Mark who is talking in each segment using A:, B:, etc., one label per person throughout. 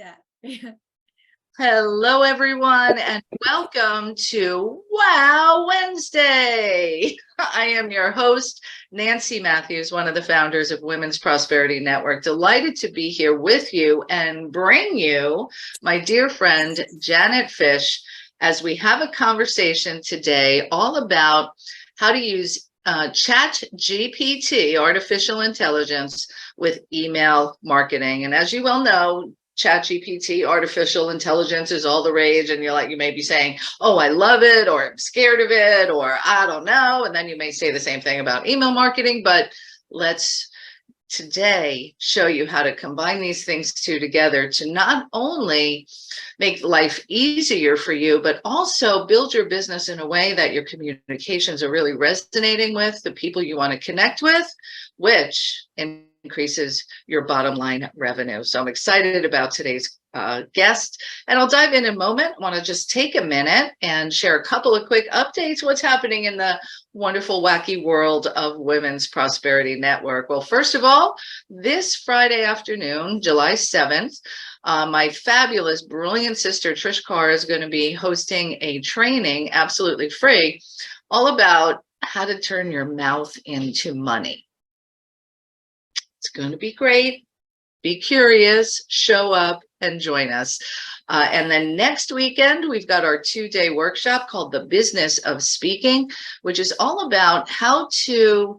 A: that.
B: Hello, everyone, and welcome to Wow Wednesday. I am your host, Nancy Matthews, one of the founders of Women's Prosperity Network. Delighted to be here with you and bring you my dear friend, Janet Fish, as we have a conversation today all about how to use Chatgpt, artificial intelligence, with email marketing. And as you well know, ChatGPT, artificial intelligence is all the rage, and you may be saying, oh, I love it, or I'm scared of it, or I don't know. And then you may say the same thing about email marketing, but let's today show you how to combine these things together to not only make life easier for you, but also build your business in a way that your communications are really resonating with the people you want to connect with, which increases your bottom line revenue. So I'm excited about today's guest, and I'll dive in a moment. I want to just take a minute and share a couple of quick updates. What's happening in the wonderful, wacky world of Women's Prosperity Network? Well, first of all, this Friday afternoon, July 7th, my fabulous, brilliant sister, Trish Carr, is going to be hosting a training, absolutely free, all about how to turn your mouth into money. It's going to be great. Be curious, show up, and join us. And then next weekend, we've got our 2-day workshop called The Business of Speaking, which is all about how to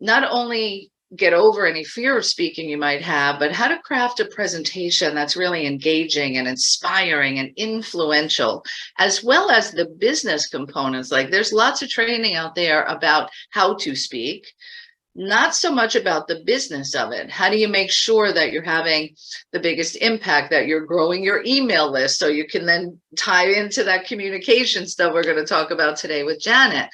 B: not only get over any fear of speaking you might have, but how to craft a presentation that's really engaging and inspiring and influential, as well as the business components. Like, there's lots of training out there about how to speak, not so much about the business of it. How do you make sure that you're having the biggest impact, that you're growing your email list so you can then tie into that communication stuff we're going to talk about today with Janet,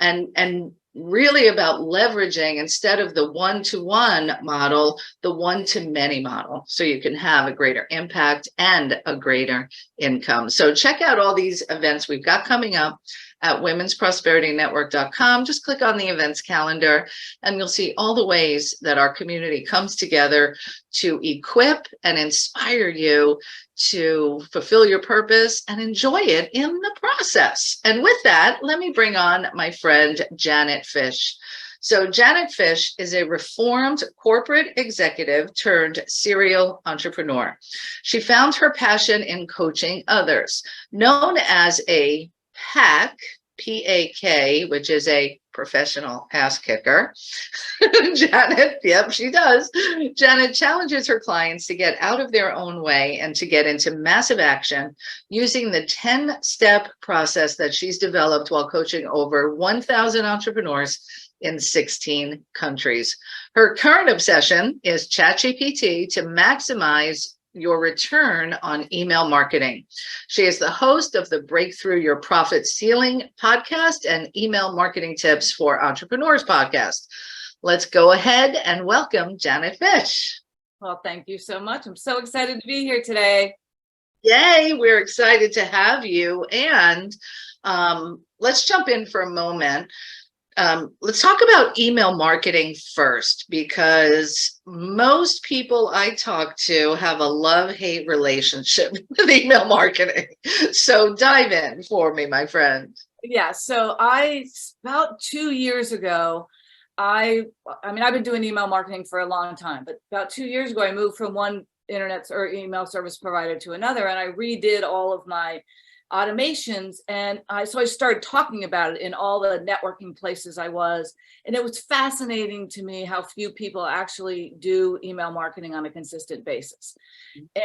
B: and really about leveraging, instead of the one-to-one model, the one-to-many model, so you can have a greater impact and a greater income. So check out all these events we've got coming up at womensprosperityNetwork.com. Just click on the events calendar and you'll see all the ways that our community comes together to equip and inspire you to fulfill your purpose and enjoy it in the process. And with that, let me bring on my friend, Janet Fish. So Janet Fish is a reformed corporate executive turned serial entrepreneur. She found her passion in coaching others. Known as a PAK, P-A-K, which is a professional ass kicker. Janet, yep, she does. Janet challenges her clients to get out of their own way and to get into massive action using the 10-step process that she's developed while coaching over 1,000 entrepreneurs in 16 countries. Her current obsession is ChatGPT to maximize your return on email marketing. She is the host of the Breakthrough Your Profit Ceiling podcast and Email Marketing Tips for Entrepreneurs podcast. Let's go ahead and welcome Janet Fish.
A: Well, thank you so much. I'm so excited to be here today.
B: Yay, we're excited to have you. And let's jump in for a moment. Let's talk about email marketing first, because most people I talk to have a love-hate relationship with email marketing. So dive in for me, my friend.
A: Yeah, so about 2 years ago, I mean, I've been doing email marketing for a long time, but about 2 years ago, I moved from one internet or email service provider to another, and I redid all of my automations, and so I started talking about it in all the networking places I was, and it was fascinating to me how few people actually do email marketing on a consistent basis.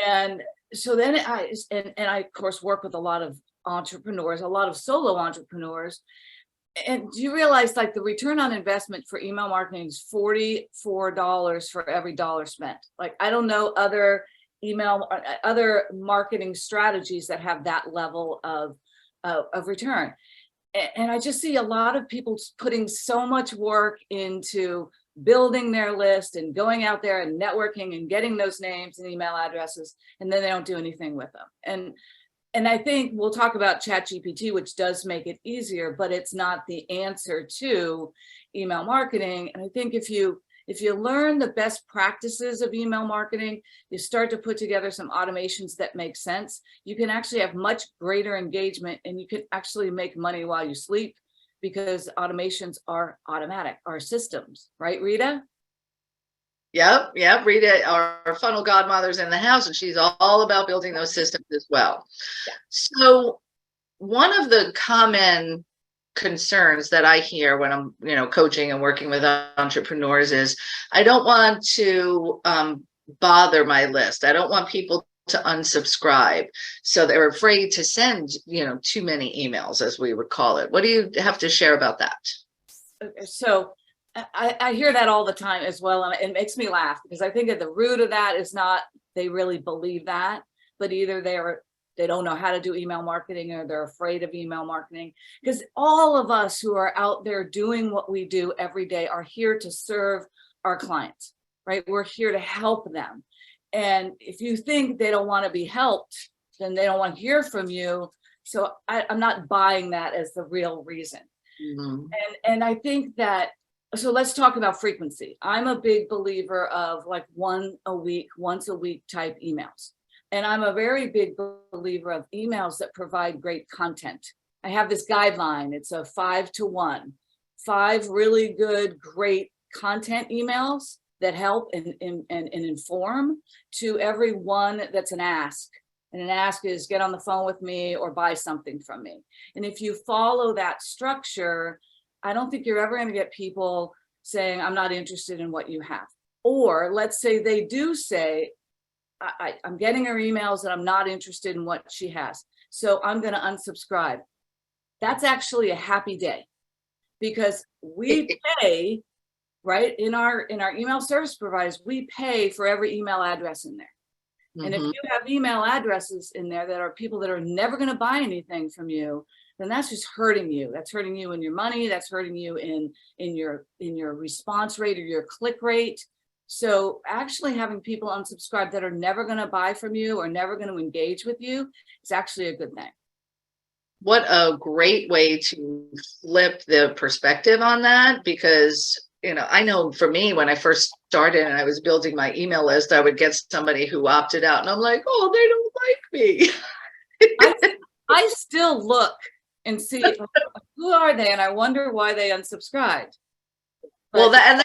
A: And so then I of course work with a lot of entrepreneurs, a lot of solo entrepreneurs, and do you realize, like, the return on investment for email marketing is $44 for every dollar spent? Like, I don't know other marketing strategies that have that level of return. And I just see a lot of people putting so much work into building their list and going out there and networking and getting those names and email addresses, and then they don't do anything with them. And I think we'll talk about ChatGPT, which does make it easier, but it's not the answer to email marketing. And I think if you If you learn the best practices of email marketing, you start to put together some automations that make sense. You can actually have much greater engagement, and you can actually make money while you sleep, because automations are automatic, are systems, right, Rita?
B: Yep. Rita, our funnel godmother's in the house, and she's all about building those systems as well.
A: Yeah.
B: So one of the common concerns that I hear when I'm, coaching and working with entrepreneurs is, I don't want to bother my list. I don't want people to unsubscribe. So they're afraid to send, too many emails, as we would call it. What do you have to share about that?
A: So I hear that all the time as well. And it makes me laugh, because I think at the root of that is not they really believe that, but either they don't know how to do email marketing, or they're afraid of email marketing. Because all of us who are out there doing what we do every day are here to serve our clients, right? We're here to help them. And if you think they don't want to be helped, then they don't want to hear from you. So I'm not buying that as the real reason.
B: Mm-hmm.
A: And I think that, so let's talk about frequency. I'm a big believer of like once a week type emails. And I'm a very big believer of emails that provide great content. I have this guideline. It's a 5-to-1, 5 really good, great content emails that help and inform, to every one that's an ask. And an ask is get on the phone with me or buy something from me. And if you follow that structure, I don't think you're ever going to get people saying, I'm not interested in what you have. Or let's say they do say, I'm getting her emails and I'm not interested in what she has, so I'm going to unsubscribe. That's actually a happy day, because we pay, right? In our email service providers, we pay for every email address in there. Mm-hmm. And if you have email addresses in there that are people that are never going to buy anything from you, then that's just hurting you. That's hurting you in your money. That's hurting you in your response rate or your click rate. So actually having people unsubscribe that are never going to buy from you or never going to engage with you is actually a good thing.
B: What a great way to flip the perspective on that, because, I know for me, when I first started and I was building my email list, I would get somebody who opted out and I'm like, oh, they don't like me.
A: I still look and see who are they, and I wonder why they unsubscribed. But,
B: that's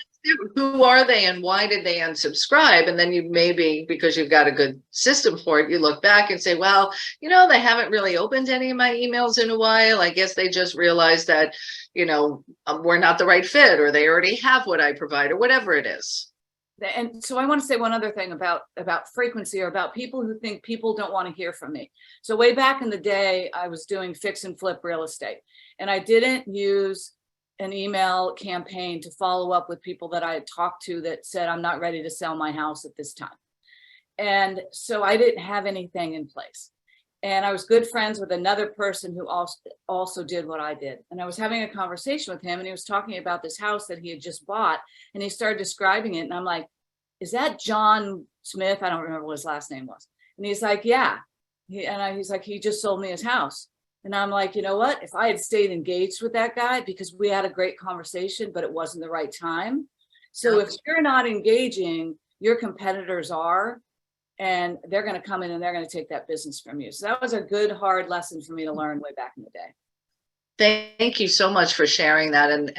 B: who are they and why did they unsubscribe? And then you maybe, because you've got a good system for it, you look back and say, well, they haven't really opened any of my emails in a while. I guess they just realized that, we're not the right fit, or they already have what I provide, or whatever it is.
A: And so I want to say one other thing about frequency, or about people who think people don't want to hear from me. So way back in the day, I was doing fix and flip real estate, and I didn't use an email campaign to follow up with people that I had talked to that said, I'm not ready to sell my house at this time. And so I didn't have anything in place. And I was good friends with another person who also did what I did. And I was having a conversation with him, and he was talking about this house that he had just bought, and he started describing it. And I'm like, is that John Smith? I don't remember what his last name was. And he's like, yeah. He's like, he just sold me his house. And I'm like, you know what? If I had stayed engaged with that guy, because we had a great conversation, but it wasn't the right time. So if you're not engaging, your competitors are, and they're going to come in and they're going to take that business from you. So that was a good, hard lesson for me to learn way back in the day.
B: Thank you so much for sharing that. And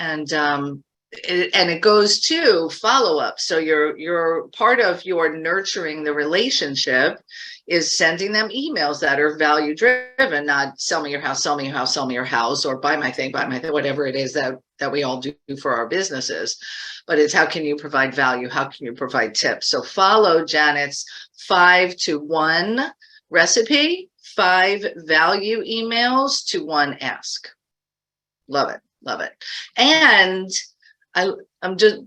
B: it goes to follow-up. So you're part of your nurturing the relationship is sending them emails that are value driven, not sell me your house, sell me your house, sell me your house, or buy my thing, whatever it is that we all do for our businesses. But it's how can you provide value? How can you provide tips? So follow Janet's 5-to-1 recipe, 5 value emails to 1 ask. Love it. Love it. And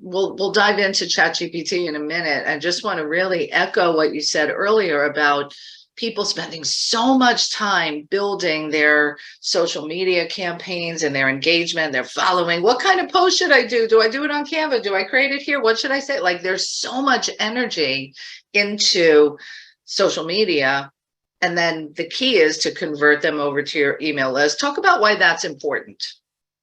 B: we'll dive into Chatgpt in a minute. I just want to really echo what you said earlier about people spending so much time building their social media campaigns and their engagement, their following. What kind of post should I do? Do I do it on Canva? Do I create it here? What should I say? Like, there's so much energy into social media. And then the key is to convert them over to your email list. Talk about why that's important.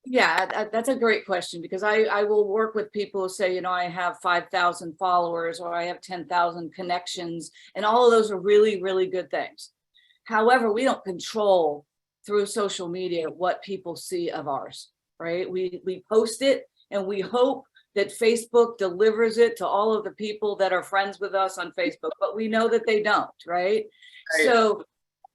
A: Yeah, that's a great question, because I will work with people who say, I have 5,000 followers or I have 10,000 connections, and all of those are really, really good things. However, we don't control through social media what people see of ours, right? We post it and we hope that Facebook delivers it to all of the people that are friends with us on Facebook, but we know that they don't, right?
B: Right.
A: So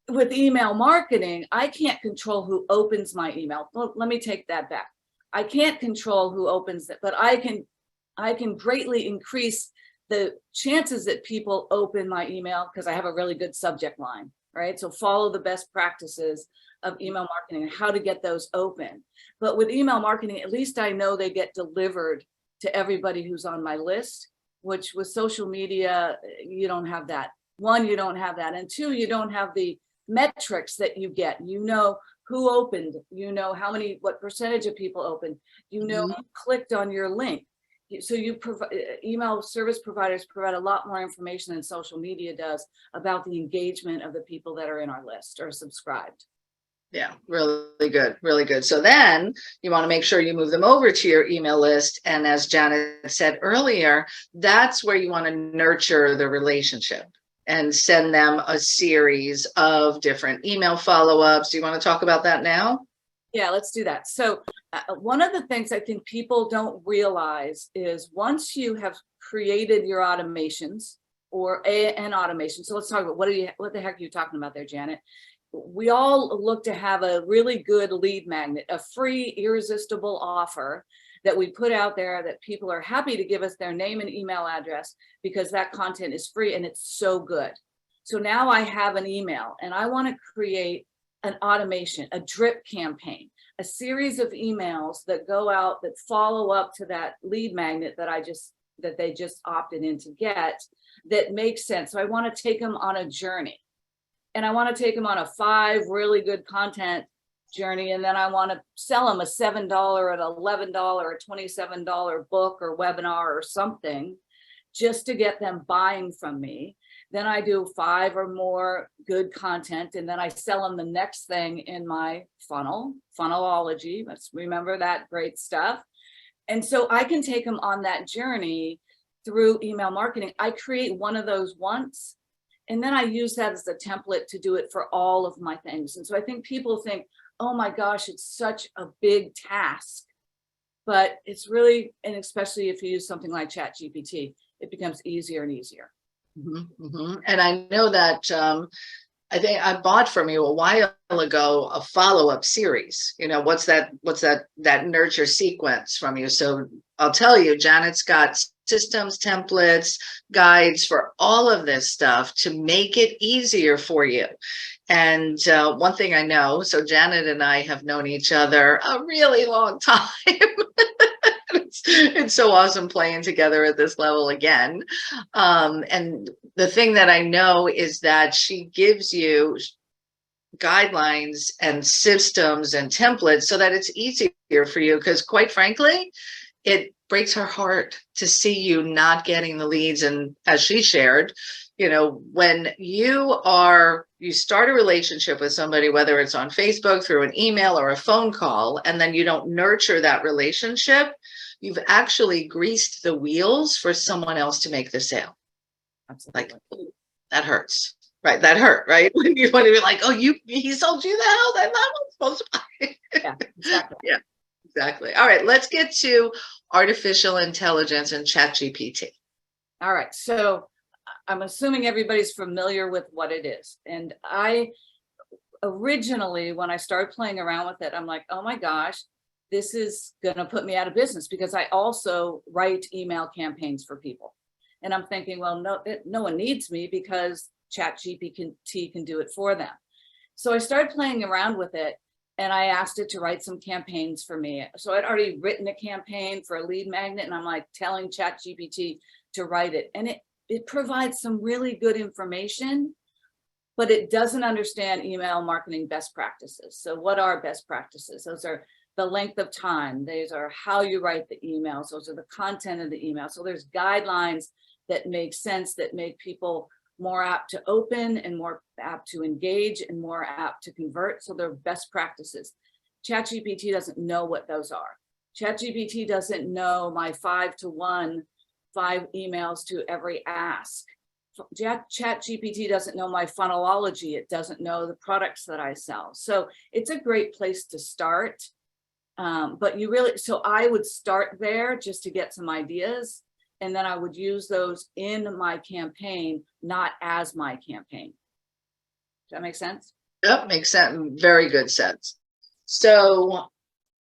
A: with email marketing, I can't control who opens my email. Well, let me take that back. I can't control who opens it, but I can greatly increase the chances that people open my email because I have a really good subject line, right? So follow the best practices of email marketing and how to get those open. But with email marketing, at least I know they get delivered to everybody who's on my list, which with social media, you don't have that. One, you don't have that. And two, you don't have the metrics that you get. Who opened, what percentage of people opened, who clicked on your link. So email service providers provide a lot more information than social media does about the engagement of the people that are in our list or subscribed.
B: Yeah, really good, really good. So then you want to make sure you move them over to your email list. And as Janet said earlier, that's where you want to nurture the relationship and send them a series of different email follow-ups. Do you want to talk about that now?
A: Yeah, let's do that. So one of the things I think people don't realize is once you have created your automations or an automation. So let's talk about what the heck are you talking about there, Janet? We all look to have a really good lead magnet, a free, irresistible offer that we put out there that people are happy to give us their name and email address because that content is free and it's so good. So now I have an email and I want to create an automation, a drip campaign, a series of emails that go out that follow up to that lead magnet that they just opted in to get, that makes sense. So I want to take them on a journey. And I want to take them on a 5 really good content journey. And then I want to sell them a $7, an $11, or $27 book or webinar or something just to get them buying from me. Then I do 5 or more good content. And then I sell them the next thing in my funnelology. Let's remember that great stuff. And so I can take them on that journey through email marketing. I create one of those once. And then I use that as a template to do it for all of my things. And so I think people think, oh my gosh, it's such a big task. But it's really, and especially if you use something like Chatgpt, it becomes easier and easier.
B: Mm-hmm, mm-hmm. And I know that I think I bought from you a while ago a follow-up series. What's that nurture sequence from you? So I'll tell you, Janet's got systems, templates, guides for all of this stuff to make it easier for you. And one thing I know, so Janet and I have known each other a really long time. It's so awesome playing together at this level again. And the thing that I know is that she gives you guidelines and systems and templates so that it's easier for you, because quite frankly, it breaks her heart to see you not getting the leads. And as she shared, when you start a relationship with somebody, whether it's on Facebook, through an email or a phone call, and then you don't nurture that relationship, you've actually greased the wheels for someone else to make the sale.
A: Absolutely.
B: Like, that hurts, right? That hurt, right? When you want to be like, oh, he sold you the house, I'm not supposed to buy.
A: Yeah, exactly.
B: Yeah, exactly. All right, let's get to artificial intelligence and Chatgpt.
A: All right, so I'm assuming everybody's familiar with what it is. And I originally, when I started playing around with it, I'm like, oh my gosh, this is going to put me out of business, because I also write email campaigns for people. And I'm thinking, well, no one needs me because Chatgpt can do it for them. So I started playing around with it and I asked it to write some campaigns for me. So I'd already written a campaign for a lead magnet and I'm like telling Chatgpt to write it. And it provides some really good information, but it doesn't understand email marketing best practices. So what are best practices? Those are the length of time. Those are how you write the emails. Those are the content of the email. So there's guidelines that make sense, that make people more apt to open and more apt to engage and more apt to convert. So they're best practices. ChatGPT doesn't know what those are. ChatGPT doesn't know my 5 emails to every ask. ChatGPT doesn't know my funnelology. It doesn't know the products that I sell. So it's a great place to start. But so I would start there just to get some ideas. And then I would use those in my campaign, not as my campaign. Does that make sense?
B: That makes sense. Very good sense. So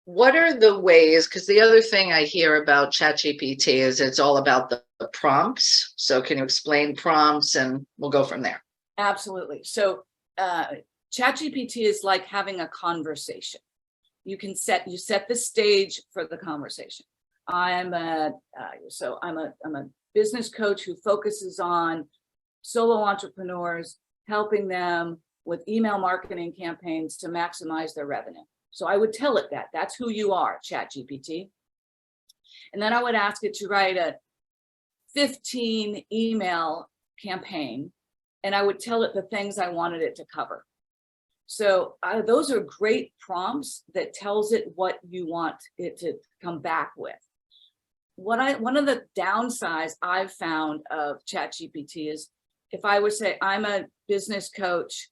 B: what are the ways, because the other thing I hear about ChatGPT is it's all about the prompts. So can you explain prompts and we'll go from there?
A: Absolutely. So ChatGPT is like having a conversation. You set the stage for the conversation. I'm a business coach who focuses on solo entrepreneurs, helping them with email marketing campaigns to maximize their revenue. So I would tell it that that's who you are, ChatGPT. And then I would ask it to write a 15 email campaign, and I would tell it the things I wanted it to cover. So those are great prompts that tells it what you want it to come back with. One of the downsides I've found of ChatGPT is if I would say, I'm a business coach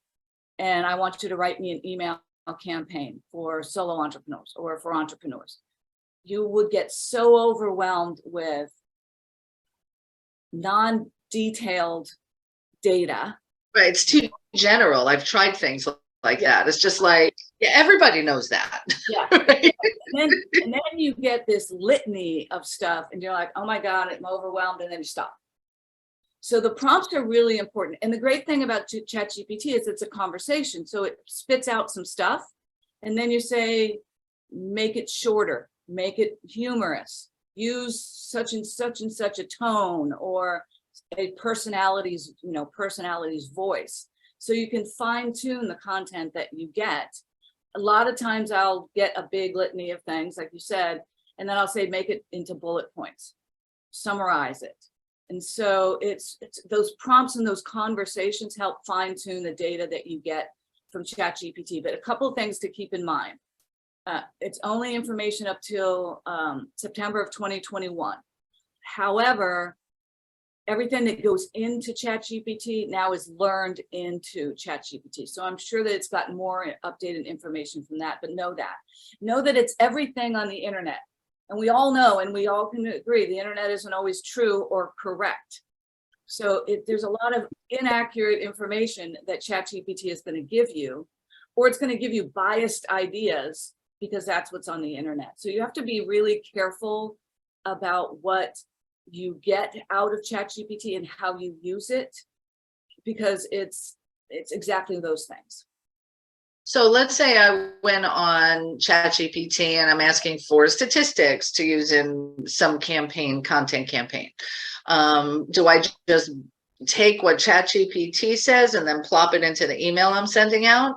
A: and I want you to write me an email campaign for solo entrepreneurs or for entrepreneurs, you would get so overwhelmed with non-detailed data.
B: Right. It's too general. I've tried things like that. It's just like, yeah, everybody knows that.
A: Yeah. Right? and then you get this litany of stuff and you're like, oh my God, I'm overwhelmed, and then you stop. So the prompts are really important. And the great thing about ChatGPT is it's a conversation. So it spits out some stuff and then you say, make it shorter, make it humorous, use such and such and such a tone or a personality's voice. So you can fine tune the content that you get. A lot of times I'll get a big litany of things, like you said, and then I'll say, make it into bullet points, summarize it. And so it's those prompts and those conversations help fine tune the data that you get from ChatGPT. But a couple of things to keep in mind. It's only information up till September of 2021. However, everything that goes into ChatGPT now is learned into ChatGPT. So I'm sure that it's got more updated information from that, but know that it's everything on the internet. And we all know, and we all can agree, the internet isn't always true or correct. So there's a lot of inaccurate information that ChatGPT is going to give you, or it's going to give you biased ideas because that's what's on the internet. So you have to be really careful about what you get out of ChatGPT and how you use it, because it's exactly those things.
B: So let's say I went on ChatGPT and I'm asking for statistics to use in some content campaign. Do I just take what ChatGPT says and then plop it into the email I'm sending out?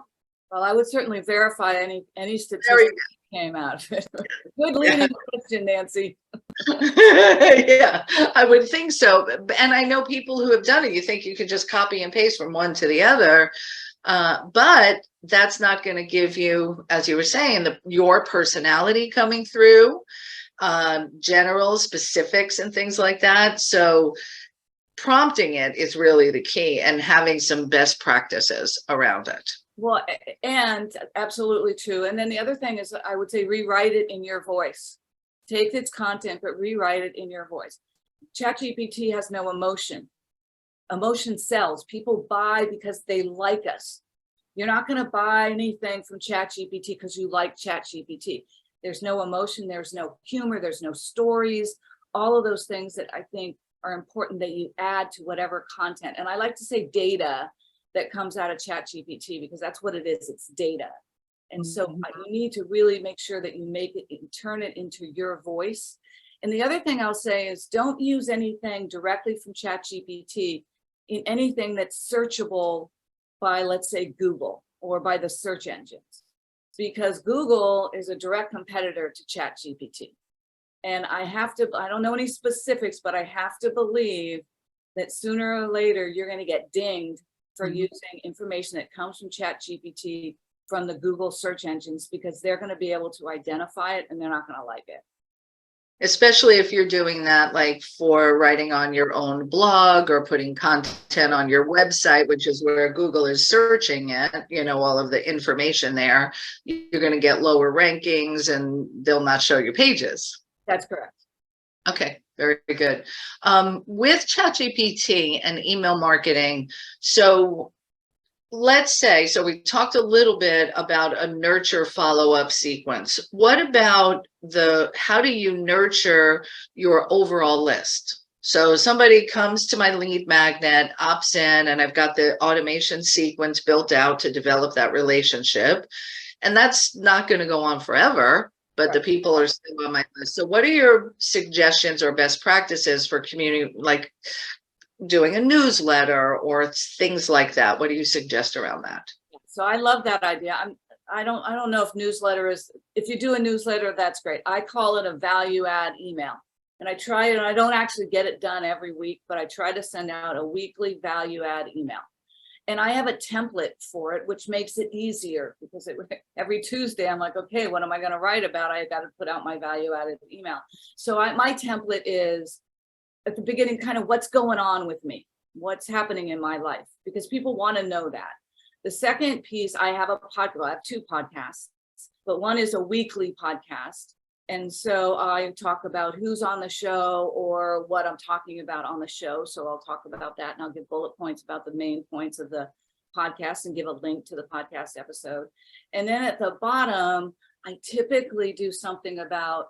A: Well, I would certainly verify any statistics that came out. Good leading question, Nancy.
B: Yeah, I would think so. And I know people who have done it. You think you could just copy and paste from one to the other. But that's not going to give you, as you were saying, your personality coming through, general specifics and things like that. So prompting it is really the key, and having some best practices around it.
A: Well, and absolutely true. And then the other thing is, I would say, rewrite it in your voice. Take its content, but rewrite it in your voice. ChatGPT has no emotion. Emotion sells. People buy because they like us. You're not going to buy anything from ChatGPT because you like ChatGPT. There's no emotion, there's no humor, there's no stories, all of those things that I think are important that you add to whatever content. And I like to say data that comes out of ChatGPT, because that's what it is, it's data. And so you need to really make sure that you make it, turn it into your voice. And the other thing I'll say is, don't use anything directly from ChatGPT in anything that's searchable by, let's say, Google or by the search engines, because Google is a direct competitor to ChatGPT. And I don't know any specifics, but I have to believe that sooner or later you're going to get dinged for using information that comes from ChatGPT from the Google search engines because they're going to be able to identify it and they're not going to like it.
B: Especially if you're doing that, like for writing on your own blog or putting content on your website, which is where Google is searching it, you know, all of the information there, you're going to get lower rankings and they'll not show you pages.
A: That's correct.
B: Okay, very good. With ChatGPT and email marketing, so let's say, so we talked a little bit about a nurture follow-up sequence. What about how do you nurture your overall list? So somebody comes to my lead magnet, opts in, and I've got the automation sequence built out to develop that relationship. And that's not going to go on forever, but the people are still on my list. So what are your suggestions or best practices for community, like doing a newsletter or things like that? What do you suggest around that?
A: So I love that idea. I don't know if newsletter is, if you do a newsletter, that's great. I call it a value add email. And I try it, and I don't actually get it done every week, but I try to send out a weekly value add email. And I have a template for it, which makes it easier because every Tuesday I'm like, okay, what am I going to write about? I got to put out my value added email. So my template is at the beginning, kind of what's going on with me, what's happening in my life, because people want to know that. The second piece, I have I have 2 podcasts, but one is a weekly podcast. And so I talk about who's on the show or what I'm talking about on the show. So I'll talk about that and I'll give bullet points about the main points of the podcast and give a link to the podcast episode. And then at the bottom, I typically do something about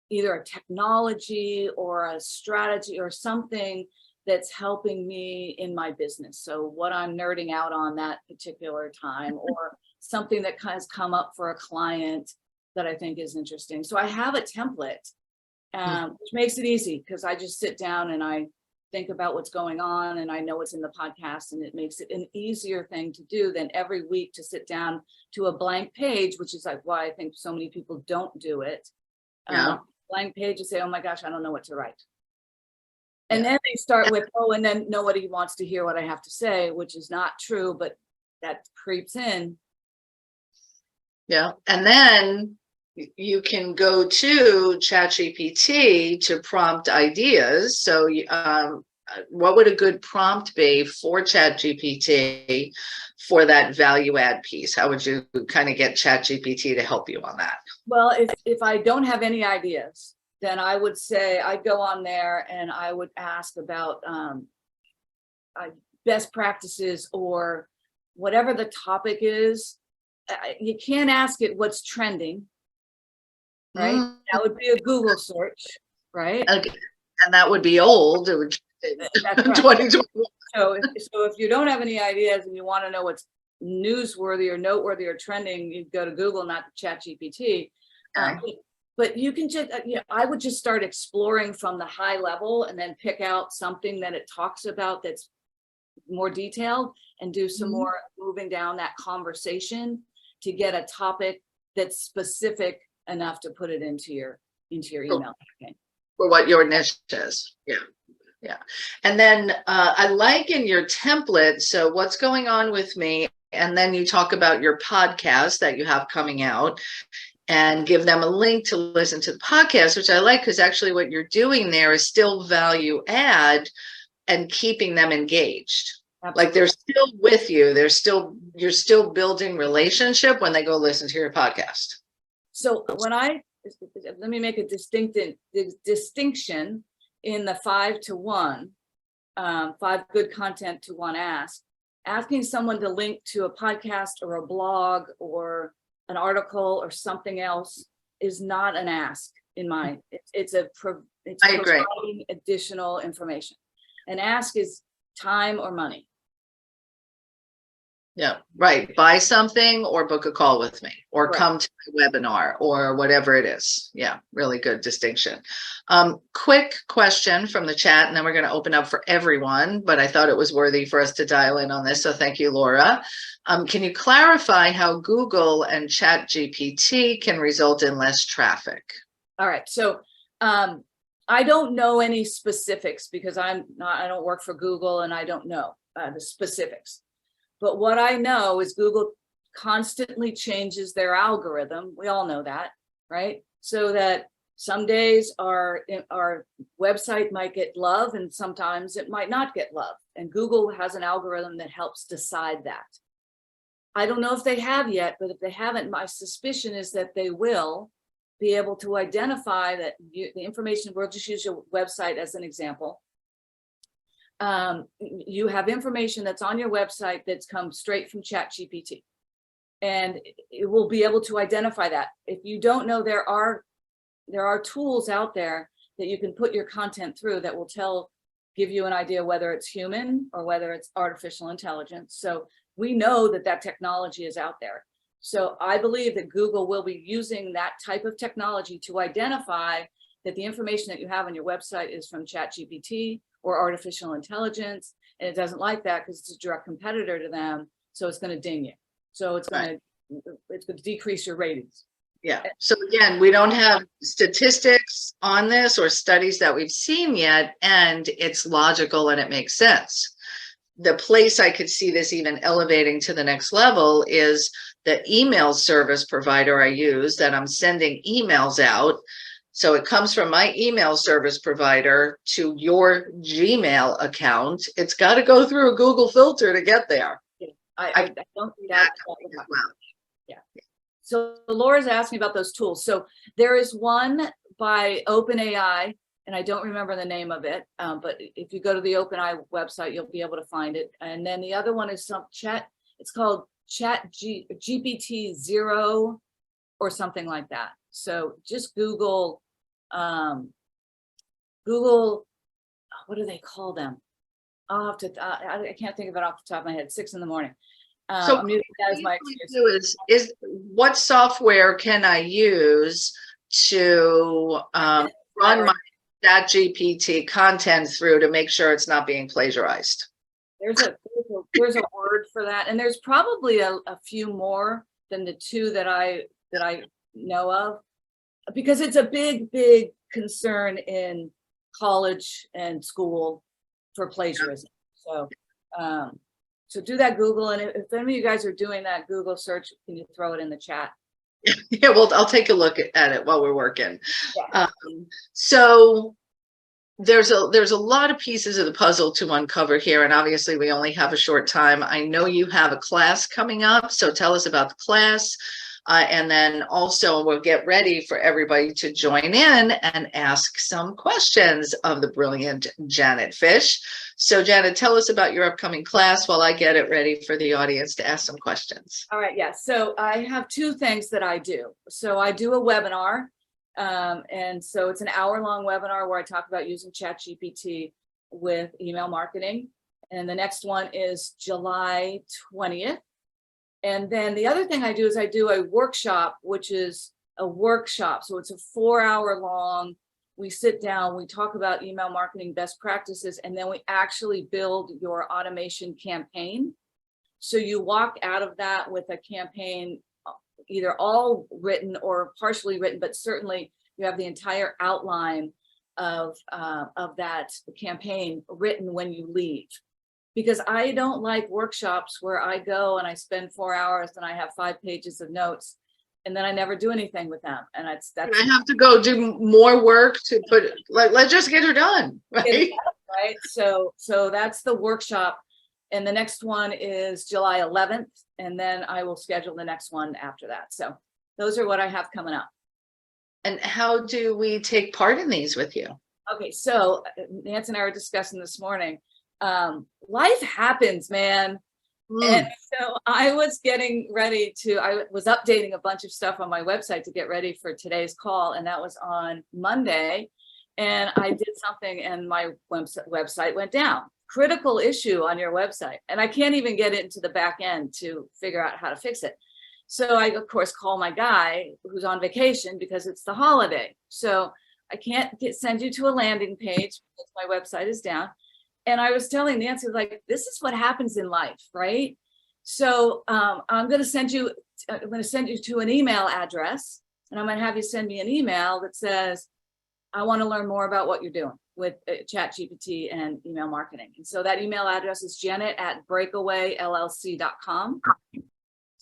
A: either a technology or a strategy or something that's helping me in my business. So what I'm nerding out on that particular time, or something that has come up for a client that I think is interesting. So I have a template, which makes it easy because I just sit down and I think about what's going on and I know what's in the podcast, and it makes it an easier thing to do than every week to sit down to a blank page, which is like why I think so many people don't do it. Blank page and say, oh my gosh, I don't know what to write. And then they start with, oh, and then nobody wants to hear what I have to say, which is not true, but that creeps in.
B: Yeah. And then you can go to ChatGPT to prompt ideas. So what would a good prompt be for ChatGPT for that value add piece? How would you kind of get ChatGPT to help you on that?
A: Well, if I don't have any ideas, then I would say I'd go on there and I would ask about best practices or whatever the topic is. You can't ask it what's trending, right? That would be a Google search, right?
B: Okay. And that would be old. It would
A: That's right. 2021. So if you don't have any ideas and you want to know what's newsworthy or noteworthy or trending, you go to Google, not ChatGPT. But you can just, I would just start exploring from the high level and then pick out something that it talks about that's more detailed and do some more moving down that conversation to get a topic that's specific enough to put it into your email campaign.
B: For what your niche is. Yeah. Yeah. And then I like in your template, so what's going on with me, and then you talk about your podcast that you have coming out and give them a link to listen to the podcast, which I like because actually what you're doing there is still value add and keeping them engaged. Absolutely. Like they're still with you. You're still building relationship when they go listen to your podcast. So
A: let me make a distinction in the 5 to 1, 5 good content to 1 ask. Asking someone to link to a podcast or a blog or an article or something else is not an ask in my. It's providing additional information. An ask is time or money.
B: Yeah, right. Buy something or book a call with me or come to my webinar or whatever it is. Yeah, really good distinction. Quick question from the chat, and then we're going to open up for everyone, but I thought it was worthy for us to dial in on this. So thank you, Laura. Can you clarify how Google and ChatGPT can result in less traffic? All
A: right. So I don't know any specifics because I don't work for Google and I don't know the specifics. But what I know is Google constantly changes their algorithm. We all know that, right? So that some days our website might get love and sometimes it might not get love. And Google has an algorithm that helps decide that. I don't know if they have yet, but if they haven't, my suspicion is that they will be able to identify that the information, we'll just use your website as an example. You have information that's on your website that's come straight from Chatgpt, and it will be able to identify that. If you don't know, there are tools out there that you can put your content through that will give you an idea whether it's human or whether it's artificial intelligence. So we know that that technology is out there. So I believe that Google will be using that type of technology to identify that the information that you have on your website is from Chatgpt or artificial intelligence, and it doesn't like that because it's a direct competitor to them. So it's going to ding you. So it's going to decrease your ratings.
B: Yeah. So again, we don't have statistics on this or studies that we've seen yet, and it's logical and it makes sense. The place I could see this even elevating to the next level is the email service provider I use that I'm sending emails out. So it comes from my email service provider to your Gmail account. It's got to go through a Google filter to get there.
A: Yeah. I don't think that
B: as well.
A: Yeah. So Laura's asking about those tools. So there is one by OpenAI, and I don't remember the name of it, but if you go to the OpenAI website, you'll be able to find it. And then the other one is it's called Chatgpt 0 or something like that. So just Google, what do they call them? I'll have to, I can't think of it off the top of my head, 6 in the morning.
B: So
A: I'm using that as my excuse.
B: Is what software can I use to run my ChatGPT content through to make sure it's not being plagiarized?
A: There's a word for that, and there's probably a few more than the two that I know of, because it's a big concern in college and school for plagiarism. So so do that Google, and if any of you guys are doing that Google search, can you throw it in the chat?
B: Yeah, well, I'll take a look at it while we're working.
A: Yeah.
B: So there's a lot of pieces of the puzzle to uncover here, and obviously we only have a short time. I know you have a class coming up, so tell us about the class, and then also we'll get ready for everybody to join in and ask some questions of the brilliant Janet Fish. So Janet, tell us about your upcoming class while I get it ready for the audience to ask some questions.
A: All right, yeah, so I have two things that I do. So I do a webinar, and so it's an hour-long webinar where I talk about using Chatgpt with email marketing. And the next one is July 20th. And then the other thing I do is I do a workshop, which is a workshop. So it's a 4-hour long. We sit down, we talk about email marketing best practices, and then we actually build your automation campaign. So you walk out of that with a campaign, either all written or partially written, but certainly you have the entire outline of that campaign written when you leave. Because I don't like workshops where I go and I spend 4 hours and I have 5 pages of notes, and then I never do anything with them. And that's
B: I have to go do more work to put, let's just get her done, right?
A: Right. So that's the workshop. And the next one is July 11th. And then I will schedule the next one after that. So those are what I have coming up.
B: And how do we take part in these with you?
A: Okay. So Nancy and I were discussing this morning. Life happens, man. And so I was getting ready I was updating a bunch of stuff on my website to get ready for today's call. And that was on Monday. And I did something and my website went down. Critical issue on your website. And I can't even get it into the back end to figure out how to fix it. So I, of course, call my guy who's on vacation because it's the holiday. So I can't send you to a landing page because my website is down. And I was telling Nancy, like, this is what happens in life, right? So I'm going to send you to an email address, and I'm going to have you send me an email that says, I want to learn more about what you're doing with Chatgpt and email marketing. And so that email address is janet@breakawayllc.com.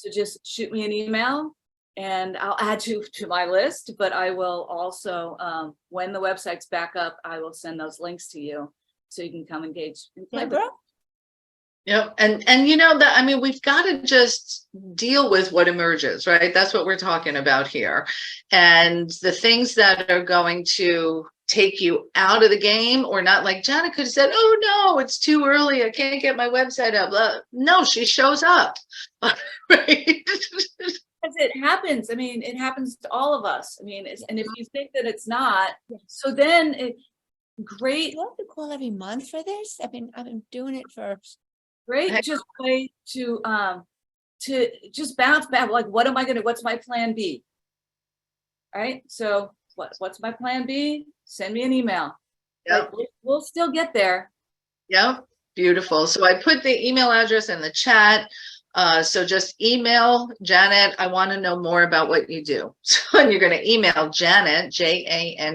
A: So just shoot me an email and I'll add you to my list, but I will also, when the website's back up, I will send those links to you so you can come engage and play with
C: Deborah?
B: Yep. And you know that, I mean, we've got to just deal with what emerges, right? That's what we're talking about here. And the things that are going to take you out of the game, or not, like Janet could have said, oh no, it's too early, I can't get my website up. No, she shows up. Right?
A: Because it happens. I mean, it happens to all of us. I mean, and if you think that it's not, so then great,
C: Do you have to call every month for this? I've been doing it for.
A: great, just way to just bounce back. Like, what's my plan B? All right. So what's my plan B? Send me an email.
B: Yep.
A: Like, we'll still get there.
B: Yep. Beautiful. So I put the email address in the chat. So just email Janet. I want to know more about what you do. So you're going to email Janet, Janet,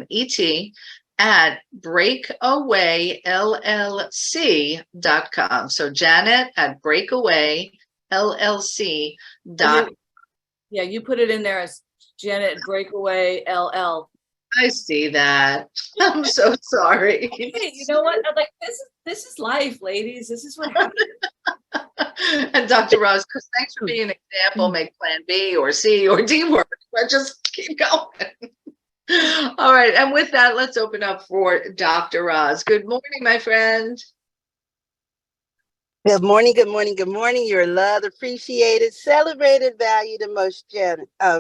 B: at breakawayllc.com. So Janet at breakawayllc.com.
A: Yeah, you put it in there as Janet Breakaway LL.
B: I see that. I'm so sorry.
A: Hey, you know what? I'm like, this is life, ladies. This is what happens.
B: And Dr. Ross, thanks for being an example. Make plan B or C or D work, but just keep going. All right. And with that, let's open up for Dr. Roz. Good morning, my friend.
D: Good morning, good morning, good morning. You're loved, appreciated, celebrated, valued, and most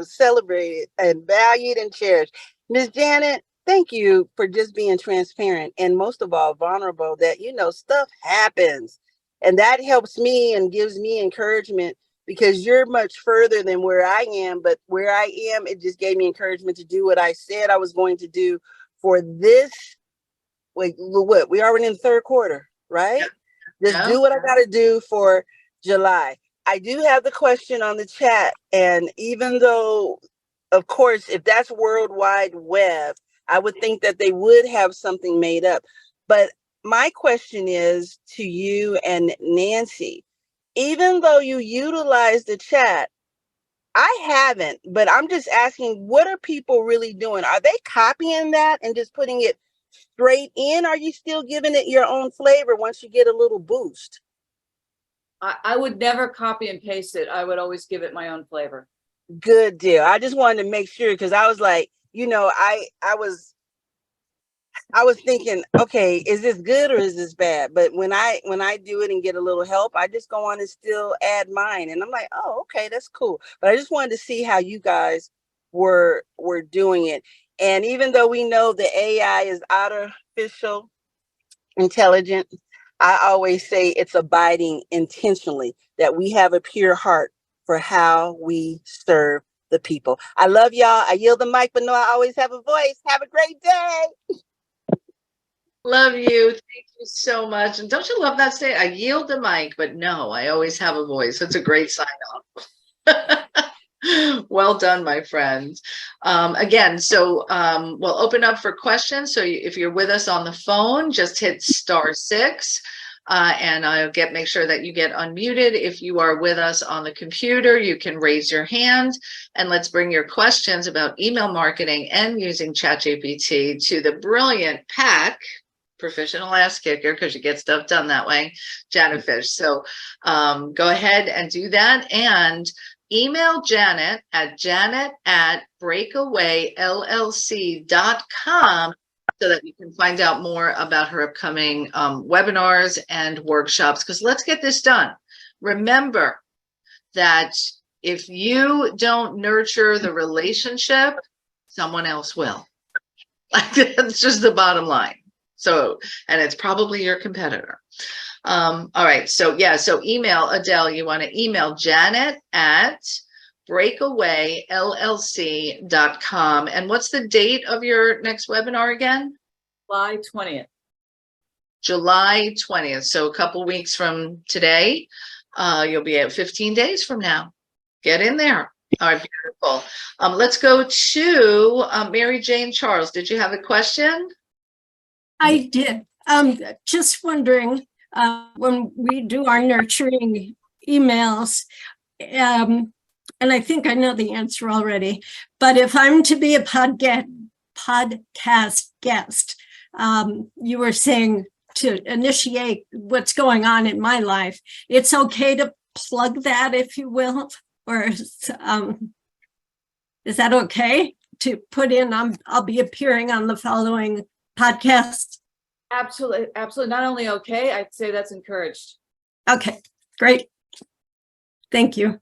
D: celebrated and valued and cherished. Ms. Janet, thank you for just being transparent and most of all vulnerable that, stuff happens. And that helps me and gives me encouragement because you're much further than where I am. But where I am, it just gave me encouragement to do what I said I was going to do for this. Wait, what? We already in the third quarter, right?
B: Yep.
D: Just do what I got to do for July. I do have the question on the chat. And even though, of course, if that's World Wide Web, I would think that they would have something made up. But my question is to you and Nancy, even though you utilize the chat, I haven't, but I'm just asking, what are people really doing? Are they copying that and just putting it straight in? Are you still giving it your own flavor once you get a little boost?
A: I would never copy and paste it. I would always give it my own flavor.
D: Good deal. I just wanted to make sure because I was like, I was thinking, okay, is this good or is this bad? But when I do it and get a little help, I just go on and still add mine. And I'm like, oh, okay, that's cool. But I just wanted to see how you guys were doing it. And even though we know the AI is artificial intelligence, I always say it's abiding intentionally, that we have a pure heart for how we serve the people. I love y'all. I yield the mic, but no, I always have a voice. Have a great day.
B: Love you. Thank you so much. And don't you love that saying? I yield the mic, but no, I always have a voice. It's a great sign off. Well done, my friend. Again, so we'll open up for questions. So if you're with us on the phone, just hit *6. And I'll make sure that you get unmuted. If you are with us on the computer, you can raise your hand and let's bring your questions about email marketing and using Chatgpt to the brilliant Pack, professional ass kicker, because you get stuff done that way, Janet Fish. So go ahead and do that and email Janet at breakawayllc.com so that you can find out more about her upcoming webinars and workshops, because let's get this done. Remember that if you don't nurture the relationship, someone else will. That's just the bottom line. So, and it's probably your competitor. All right. So yeah, so email Adele, you want to email Janet at breakawayllc.com. And what's the date of your next webinar again?
A: July 20th.
B: July 20th. So a couple weeks from today, you'll be at 15 days from now. Get in there. All right, beautiful. Let's go to Mary Jane Charles. Did you have a question?
E: I did. Just wondering, when we do our nurturing emails, and I think I know the answer already, but if I'm to be a podcast guest, you were saying to initiate what's going on in my life, it's okay to plug that, if you will, or is that okay to put in? I'll be appearing on the following podcast.
A: Absolutely, absolutely. Not only okay, I'd say that's encouraged.
E: Okay, great. Thank you.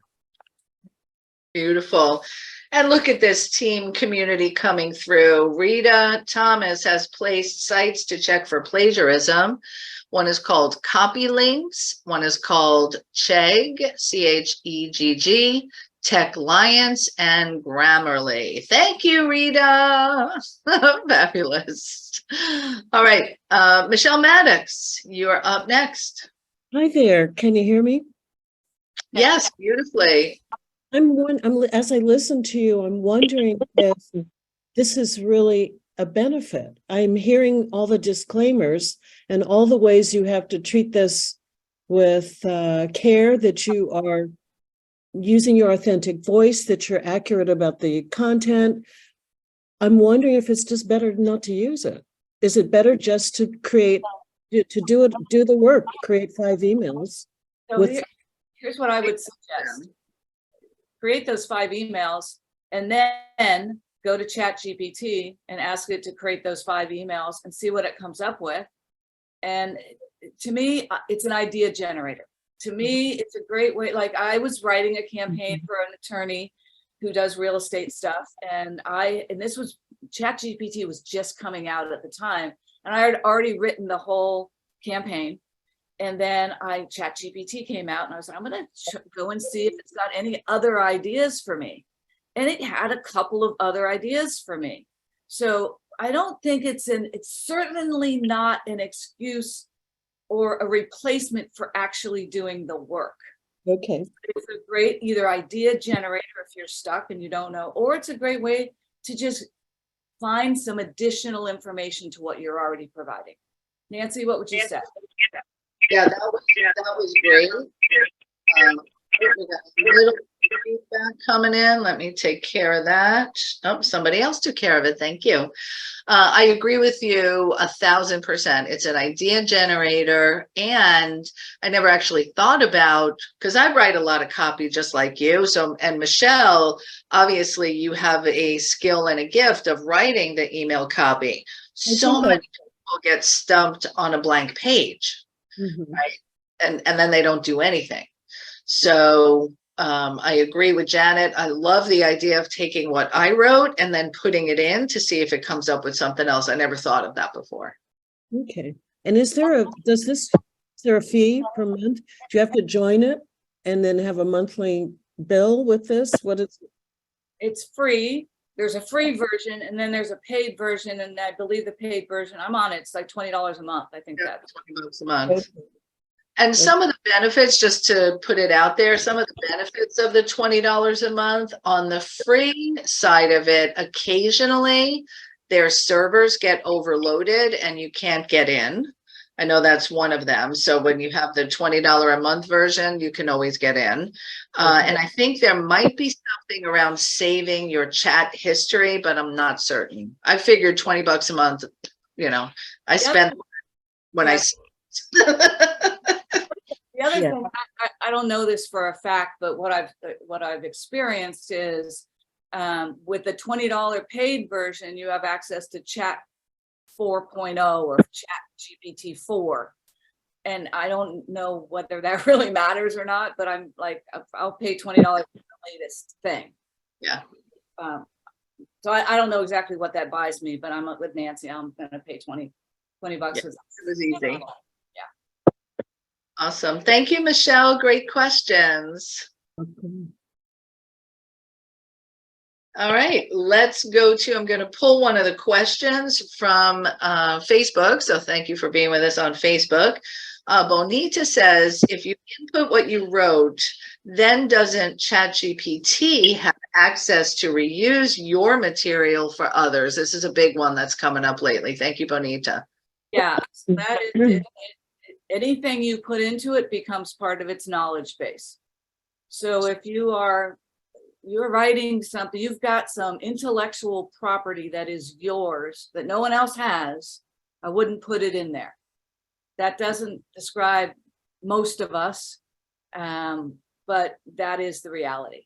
B: Beautiful. And look at this team community coming through. Rita Thomas has placed sites to check for plagiarism. One is called Copy Links. One is called Chegg, Chegg, Tech Lions, and Grammarly. Thank you, Rita. Fabulous. All right, Michelle Maddox, you're up next.
F: Hi there. Can you hear me?
B: Yes, beautifully.
F: As I listen to you, I'm wondering if this is really a benefit. I'm hearing all the disclaimers and all the ways you have to treat this with care, that you are using your authentic voice, that you're accurate about the content. I'm wondering if it's just better not to use it. Is it better just to create, to do the work, create 5 emails?
A: So here's what I would suggest. Create those 5 emails and then go to Chatgpt and ask it to create those 5 emails and see what it comes up with. And to me, it's an idea generator. To me, it's a great way. Like, I was writing a campaign for an attorney who does real estate stuff, and this was Chatgpt was just coming out at the time, and I had already written the whole campaign. And then Chatgpt came out, and I was like, I'm going to go and see if it's got any other ideas for me. And it had a couple of other ideas for me. So I don't think it's certainly not an excuse or a replacement for actually doing the work.
F: Okay.
A: It's a great either idea generator if you're stuck and you don't know, or it's a great way to just find some additional information to what you're already providing. Nancy, what would you say?
B: Yeah, that was great. We got a little feedback coming in. Let me take care of that. Oh, somebody else took care of it. Thank you. I agree with you 1000%. It's an idea generator, and I never actually thought about, because I write a lot of copy just like you. So, and Michelle, obviously you have a skill and a gift of writing the email copy. So many people get stumped on a blank page. Right, and then they don't do anything. So I agree with Janet. I love the idea of taking what I wrote and then putting it in to see if it comes up with something else. I never thought of that before.
F: Okay. And is there a fee per month? Do you have to join it and then have a monthly bill with this? What is it?
A: It's free. There's a free version, and then there's a paid version, and I believe the paid version, I'm on it, it's like $20 a month. I think that's
B: $20 a month. And some of the benefits, just to put it out there, some of the benefits of the $20 a month on the free side of it, occasionally their servers get overloaded and you can't get in. I know that's one of them. So when you have the $20 a month version, you can always get in. And I think there might be something around saving your chat history, but I'm not certain. I figured $20 a month, you know, I spent when I.
A: The other thing, I don't know this for a fact, but what I've experienced is with the $20 paid version, you have access to Chat 4.0 or Chat GPT 4. And I don't know whether that really matters or not, but I'm like, I'll pay $20 for the latest thing.
B: Yeah.
A: So I don't know exactly what that buys me, but I'm with Nancy. I'm going to pay $20 bucks.
B: Yeah, it was easy.
A: Yeah.
B: Awesome. Thank you, Michelle. Great questions.
F: Okay.
B: All right, let's go to, I'm going to pull one of the questions from Facebook. So thank you for being with us on Facebook. Bonita says, if you input what you wrote, then doesn't ChatGPT have access to reuse your material for others? This is a big one that's coming up lately. Thank you, Bonita.
A: Yeah, so that is anything you put into it becomes part of its knowledge base. So if you are you're writing something, you've got some intellectual property that is yours that no one else has, I wouldn't put it in there. That doesn't describe most of us, but that is the reality.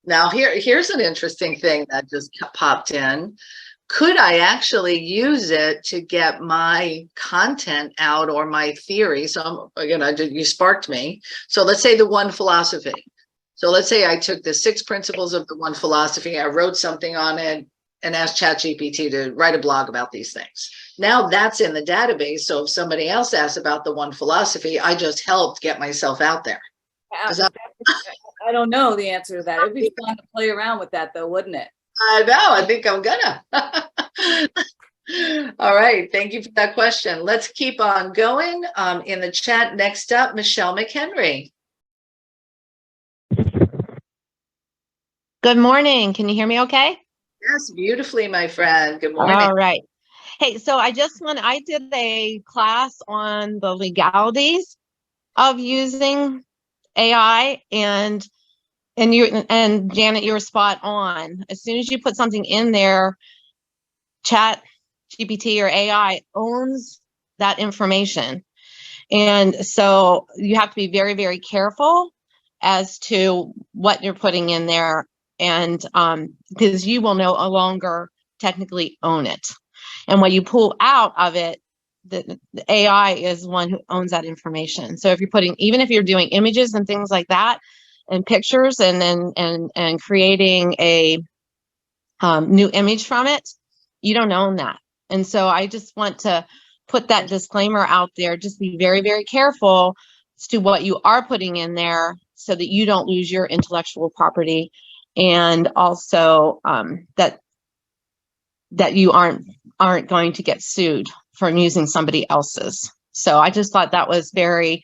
B: Now, here's an interesting thing that just popped in. Could I actually use it to get my content out or my theory? So, you sparked me. So let's say the one philosophy. So let's say I took the 6 principles of the one philosophy, I wrote something on it and asked ChatGPT to write a blog about these things. Now that's in the database. So if somebody else asks about the one philosophy, I just helped get myself out there.
A: I don't know the answer to that. It'd be fun to play around with that though, wouldn't it?
B: I know, I think I'm gonna. All right, thank you for that question. Let's keep on going. In the chat, next up, Michelle McHenry.
G: Good morning. Can you hear me okay?
B: Yes, beautifully, my friend. Good morning.
G: All right. Hey, so I did a class on the legalities of using AI, and Janet, you were spot on. As soon as you put something in there, ChatGPT or AI owns that information. And so you have to be very, very careful as to what you're putting in there, and because you will no longer technically own it. And what you pull out of it, the AI is one who owns that information. So if you're even if you're doing images and things like that, and pictures, and creating a new image from it, you don't own that. And so I just want to put that disclaimer out there. Just be very, very careful as to what you are putting in there, so that you don't lose your intellectual property, and also that you aren't going to get sued from using somebody else's. So I just thought that was very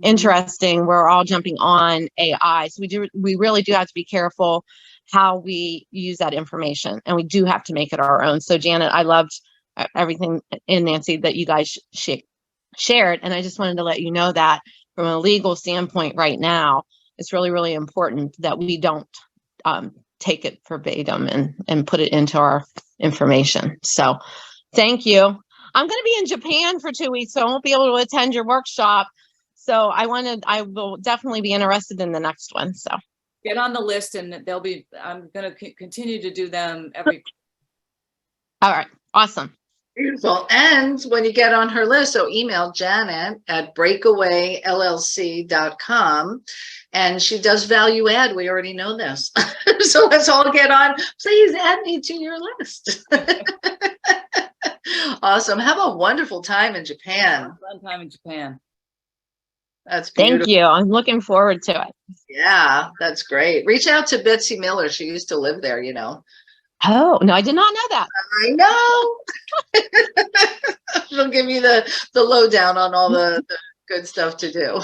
G: interesting. We're all jumping on AI, so we really do have to be careful how we use that information, and we do have to make it our own. So Janet, I loved everything in Nancy that you guys shared, and I just wanted to let you know that from a legal standpoint right now, it's really, really important that we don't take it verbatim and put it into our information. So thank you. I'm going to be in Japan for 2 weeks, so I won't be able to attend your workshop. So I will definitely be interested in the next one. So
A: Get on the list, and I'm going to continue to do them every.
G: All right. Awesome.
B: Beautiful. And when you get on her list, so email Janet at breakawayllc.com, and she does value add. We already know this. So let's all get on. Please add me to your list. Awesome. Have a wonderful time in Japan.
A: Fun time in Japan.
B: That's beautiful.
G: Thank you. I'm looking forward to it.
B: Yeah, that's great. Reach out to Betsy Miller. She used to live there,
G: Oh, no, I did not know that.
B: I know. She'll give you the lowdown on all the good stuff to do.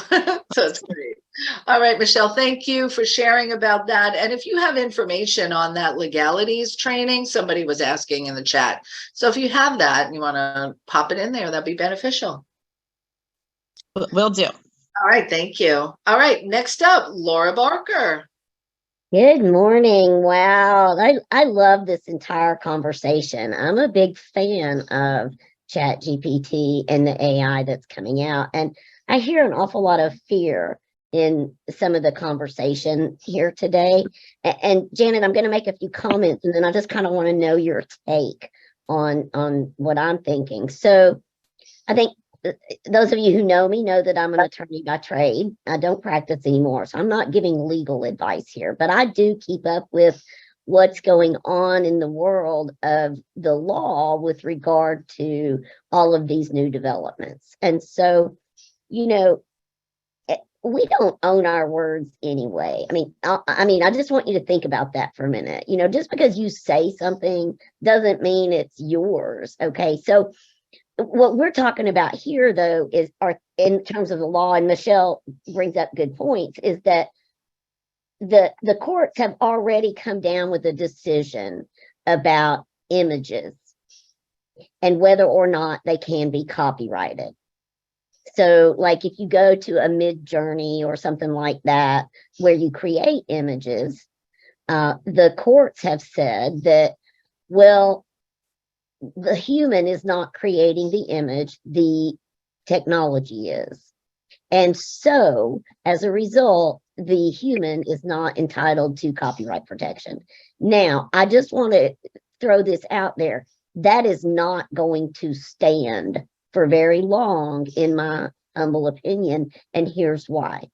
B: So that's great. All right, Michelle, thank you for sharing about that. And if you have information on that legalities training, somebody was asking in the chat. So if you have that and you want to pop it in there, that'd be beneficial.
G: Will do.
B: All right, thank you. All right, next up, Laura Barker.
H: Good morning. Wow. I love this entire conversation. I'm a big fan of ChatGPT and the AI that's coming out. And I hear an awful lot of fear in some of the conversation here today. And Janet, I'm going to make a few comments, and then I just kind of want to know your take on what I'm thinking. So I think those of you who know me know that I'm an attorney by trade. I don't practice anymore, so I'm not giving legal advice here, but I do keep up with what's going on in the world of the law with regard to all of these new developments. And so, we don't own our words anyway. I just want you to think about that for a minute. Just because you say something doesn't mean it's yours. Okay, so what we're talking about here, though, in terms of the law, and Michelle brings up good points, is that the courts have already come down with a decision about images and whether or not they can be copyrighted. So, like if you go to a Mid Journey or something like that, where you create images, the courts have said that, well, the human is not creating the image, the technology is. And so, as a result, the human is not entitled to copyright protection. Now, I just want to throw this out there. That is not going to stand for very long, in my humble opinion, and here's why.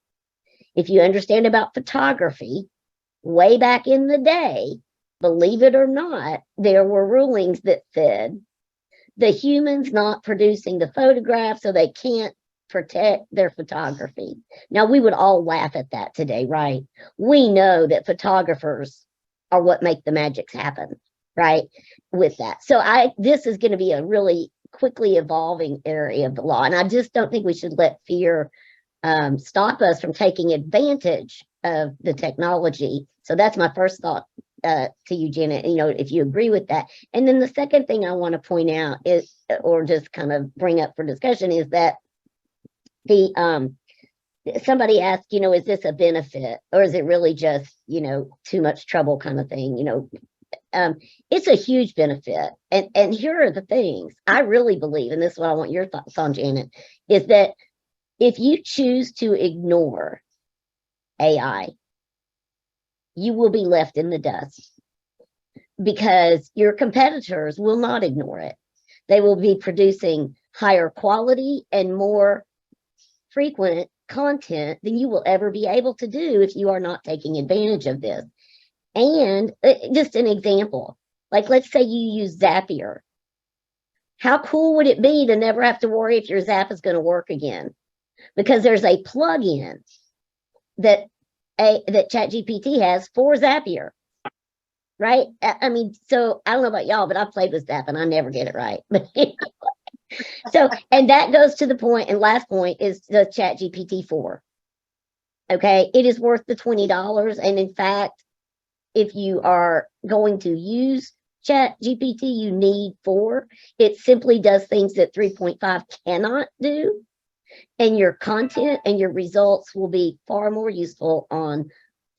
H: If you understand about photography, way back in the day, believe it or not, there were rulings that said the human's not producing the photograph, so they can't protect their photography. Now, we would all laugh at that today, right? We know that photographers are what make the magics happen, right? With that. So this is going to be a really quickly evolving area of the law. And I just don't think we should let fear stop us from taking advantage of the technology. So that's my first thought to you, Janet, if you agree with that. And then the second thing I want to point out is, or just kind of bring up for discussion, is that somebody asked, is this a benefit, or is it really just, too much trouble kind of thing? It's a huge benefit. And here are the things I really believe, and this is what I want your thoughts on, Janet, is that if you choose to ignore AI, you will be left in the dust, because your competitors will not ignore it. They will be producing higher quality and more frequent content than you will ever be able to do if you are not taking advantage of this. And just an example, like let's say you use Zapier. How cool would it be to never have to worry if your Zap is going to work again? Because there's a plugin that Chatgpt has for Zapier, right? I mean, so I don't know about y'all, but I played with Zap and I never get it right. So, and that goes to the point, and last point is the Chatgpt 4. Okay, it is worth the $20. And in fact, if you are going to use Chatgpt, you need 4. It simply does things that 3.5 cannot do. And your content and your results will be far more useful on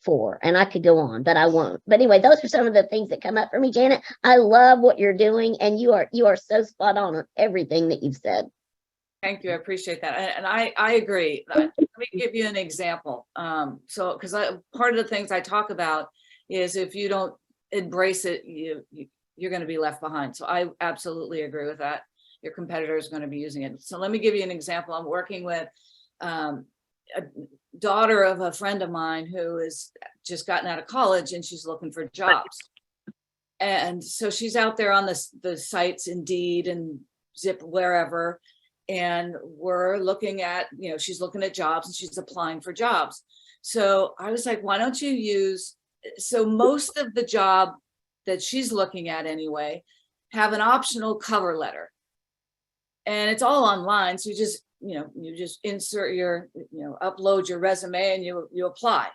H: 4. And I could go on, but I won't. But anyway, those are some of the things that come up for me, Janet. I love what you're doing, and you are so spot on everything that you've said.
A: Thank you. I appreciate that. And I agree. Let me give you an example. So, because part of the things I talk about is if you don't embrace it, you're going to be left behind. So I absolutely agree with that. Your competitor is going to be using it. So let me give you an example. I'm working with a daughter of a friend of mine who has just gotten out of college, and she's looking for jobs. And so she's out there on the sites, Indeed and Zip, wherever. And we're looking at, she's looking at jobs and she's applying for jobs. So I was like, why don't you use, so most of the job that she's looking at anyway, have an optional cover letter. And it's all online. So you just insert your, upload your resume and you apply.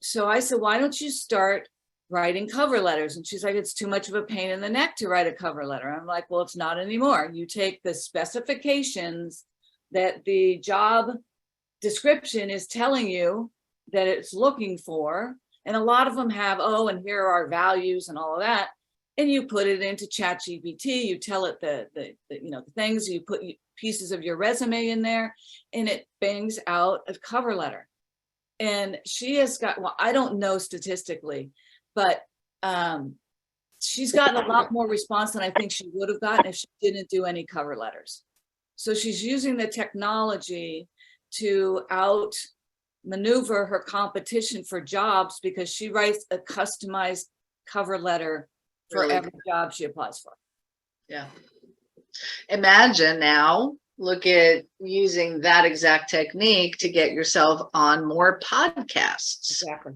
A: So I said, why don't you start writing cover letters? And she's like, it's too much of a pain in the neck to write a cover letter. I'm like, well, it's not anymore. You take the specifications that the job description is telling you that it's looking for. And a lot of them have, and here are our values and all of that. And you put it into Chatgpt, you tell it the things, you put pieces of your resume in there, and it bangs out a cover letter. And she has got, well, I don't know statistically, but she's gotten a lot more response than I think she would have gotten if she didn't do any cover letters. So she's using the technology to outmaneuver her competition for jobs, because she writes a customized cover letter for every job she applies for.
B: Yeah. Imagine now, look at using that exact technique to get yourself on more podcasts.
A: Exactly.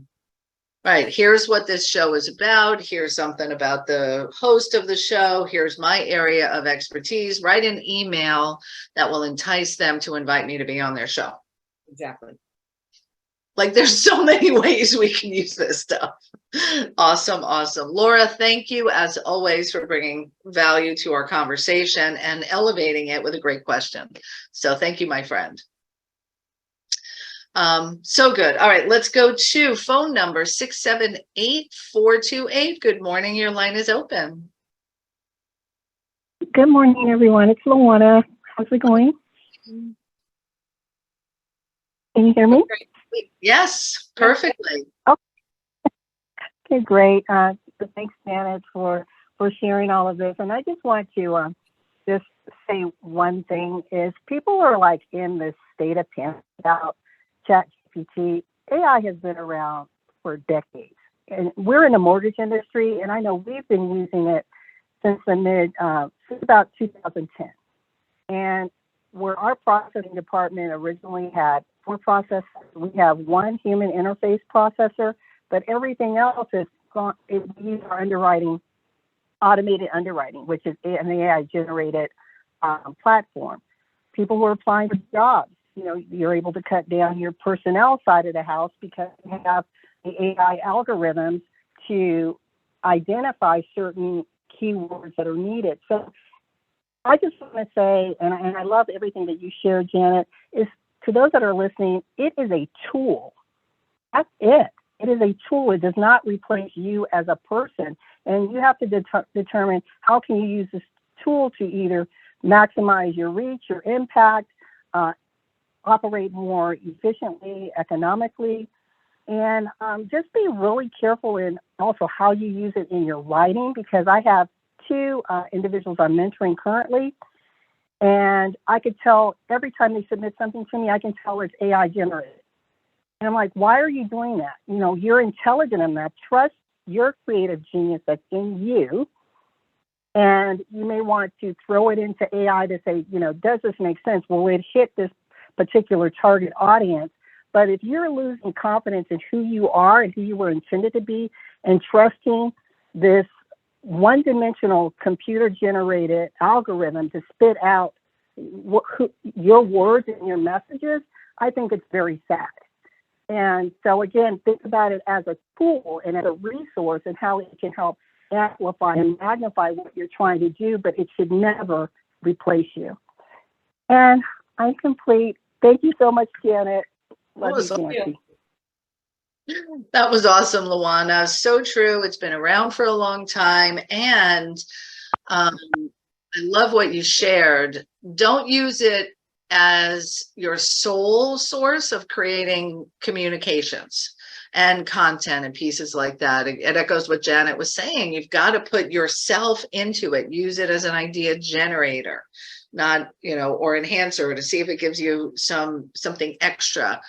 B: Right. Here's what this show is about. Here's something about the host of the show. Here's my area of expertise. Write an email that will entice them to invite me to be on their show.
A: Exactly.
B: Like, there's so many ways we can use this stuff. Awesome. Awesome. Laura, thank you as always for bringing value to our conversation and elevating it with a great question. So thank you, my friend. So good. All right, let's go to phone number 678-428. Good morning. Your line is open.
I: Good morning, everyone. It's Luana. How's it going? Can you hear me?
B: Yes, perfectly.
I: Okay, great. Thanks, Janet, for sharing all of this. And I just want to just say one thing is people are like in this state of panic about ChatGPT. AI has been around for decades. And we're in the mortgage industry, and I know we've been using it since about 2010. And where our processing department originally had 4 processors, we have 1 human interface processor, but everything else is gone. We use our automated underwriting, which is an AI generated platform. People who are applying for jobs, you're able to cut down your personnel side of the house because you have the AI algorithms to identify certain keywords that are needed. So I just want to say, and I love everything that you shared, Janet, is to those that are listening, it is a tool. That's it. It is a tool. It does not replace you as a person. And you have to determine how can you use this tool to either maximize your reach, your impact, operate more efficiently, economically, and just be really careful in also how you use it in your writing, because I have 2 individuals I'm mentoring currently, and I could tell every time they submit something to me, I can tell it's AI generated. And I'm like, why are you doing that? You're intelligent enough. Trust your creative genius that's in you. And you may want to throw it into AI to say, does this make sense? Will it hit this particular target audience? But if you're losing confidence in who you are and who you were intended to be, and trusting this one-dimensional computer-generated algorithm to spit out your words and your messages, I think it's very sad. And so again, think about it as a tool and as a resource and how it can help amplify and magnify what you're trying to do, but it should never replace you. And I'm complete. Thank you so much, Janet. Love you, Nancy.
B: That was awesome, Luana. So true. It's been around for a long time. And I love what you shared. Don't use it as your sole source of creating communications and content and pieces like that. It echoes what Janet was saying. You've got to put yourself into it. Use it as an idea generator, not, or enhancer to see if it gives you something extra.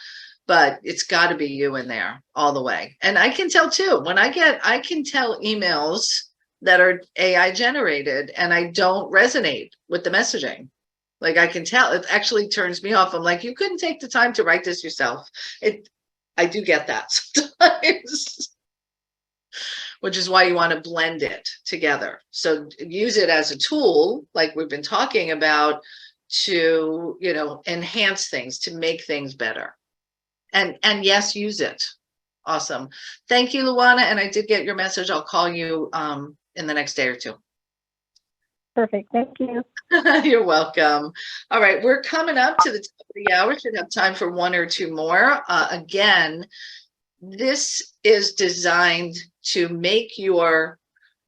B: But it's got to be you in there all the way. And I can tell too, when I can tell emails that are AI generated and I don't resonate with the messaging. Like I can tell, it actually turns me off. I'm like, you couldn't take the time to write this yourself. I do get that sometimes, which is why you want to blend it together. So use it as a tool, like we've been talking about, to, enhance things, to make things better. And yes, use it. Awesome. Thank you, Luana. And I did get your message. I'll call you in the next day or 2.
I: Perfect. Thank you.
B: You're welcome. All right. We're coming up to the top of the hour. Should have time for 1 or 2 more. Again, this is designed to make your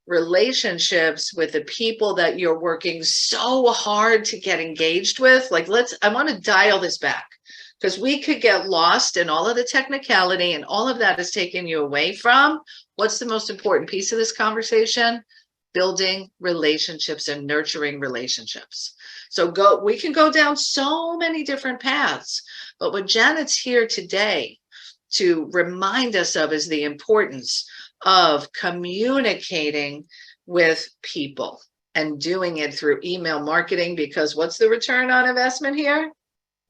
B: relationships with the people that you're working so hard to get engaged with. Like, I want to dial this back, because we could get lost in all of the technicality, and all of that is taking you away from what's the most important piece of this conversation: building relationships and nurturing relationships. So we can go down so many different paths, but what Janet's here today to remind us of is the importance of communicating with people and doing it through email marketing, because what's the return on investment here?